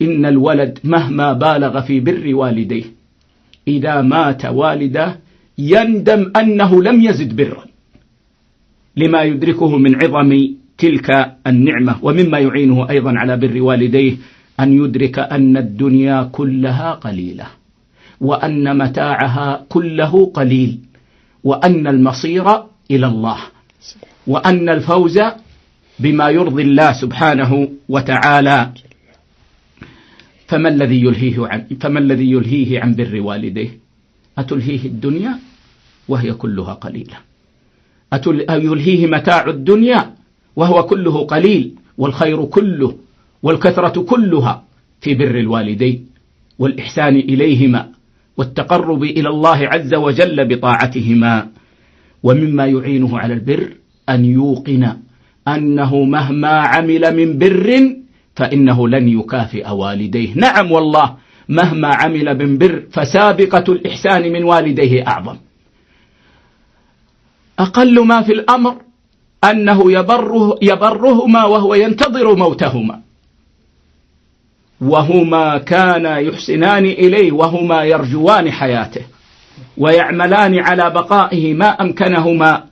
إن الولد مهما بالغ في بر والديه إذا مات والده يندم أنه لم يزد برا، لما يدركه من عظم تلك النعمة. ومما يعينه أيضا على بر والديه أن يدرك أن الدنيا كلها قليلة، وأن متاعها كله قليل، وأن المصير إلى الله، وأن الفوز بما يرضي الله سبحانه وتعالى. فما الذي يلهيه عن بر والديه؟ أتلهيه الدنيا وهي كلها قليلة؟ يلهيه متاع الدنيا وهو كله قليل، والخير كله والكثرة كلها في بر الوالدين والإحسان إليهما والتقرب إلى الله عز وجل بطاعتهما. ومما يعينه على البر أن يوقن أنه مهما عمل من بر فإنه لن يكافئ والديه. نعم والله، مهما عمل من بر فسابقة الإحسان من والديه أعظم. أقل ما في الأمر أنه يبرهما وهو ينتظر موتهما، وهما كانا يحسنان إليه، وهما يرجوان حياته ويعملان على بقائه ما أمكنهما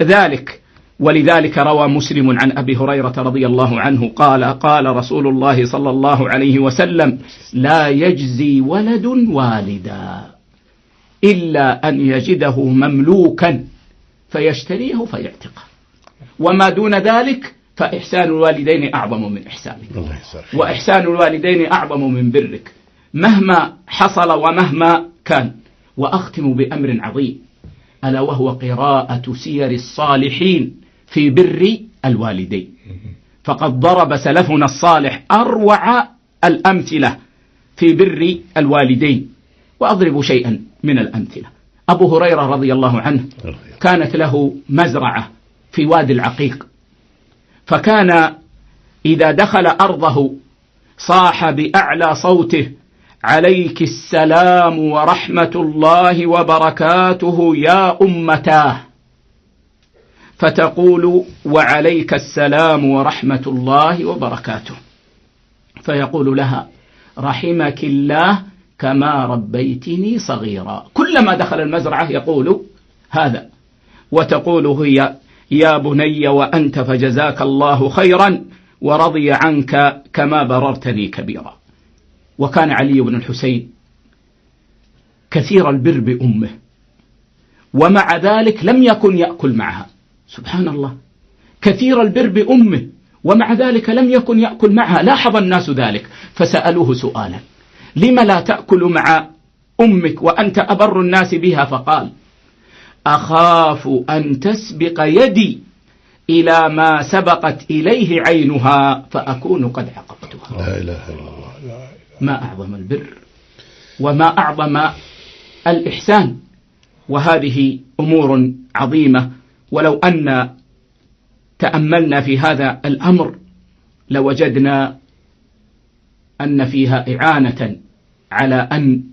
ذلك. ولذلك روى مسلم عن أبي هريرة رضي الله عنه قال رسول الله صلى الله عليه وسلم: لا يجزي ولد والدا إلا أن يجده مملوكا فيشتريه فيعتقه، وما دون ذلك فإحسان الوالدين أعظم من إحسانك، وإحسان الوالدين أعظم من برك مهما حصل ومهما كان. وأختم بأمر عظيم، ألا وهو قراءة سير الصالحين في بر الوالدين. فقد ضرب سلفنا الصالح أروع الأمثلة في بر الوالدين، وأضرب شيئا من الأمثلة. أبو هريرة رضي الله عنه كانت له مزرعة في وادي العقيق، فكان إذا دخل أرضه صاح بأعلى صوته: عليك السلام ورحمة الله وبركاته يا أمتاه، فتقول: وعليك السلام ورحمة الله وبركاته، فيقول لها: رحمك الله كما ربيتني صغيرا. كلما دخل المزرعة يقول هذا، وتقول هي: يا بني وأنت فجزاك الله خيرا ورضي عنك كما بررتني كبيرا. وكان علي بن الحسين كثير البر بأمه، ومع ذلك لم يكن يأكل معها. سبحان الله، كثير البر بأمه ومع ذلك لم يكن يأكل معها. لاحظ الناس ذلك فسألوه سؤالا: لم لا تأكل مع أمك وأنت أبر الناس بها؟ فقال: أخاف أن تسبق يدي إلى ما سبقت إليه عينها فأكون قد عقبتها. لا إله إلا الله. ما أعظم البر وما أعظم الإحسان، وهذه أمور عظيمة. ولو أن تأملنا في هذا الأمر لوجدنا أن فيها إعانة على أن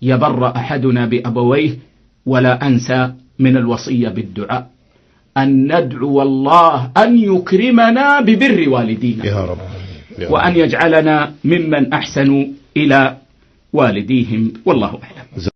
يبر أحدنا بأبويه. ولا أنسى من الوصية بالدعاء أن ندعو الله أن يكرمنا ببر والدينا يا رب، وأن يجعلنا ممن أحسنوا إلى والديهم، والله أعلم.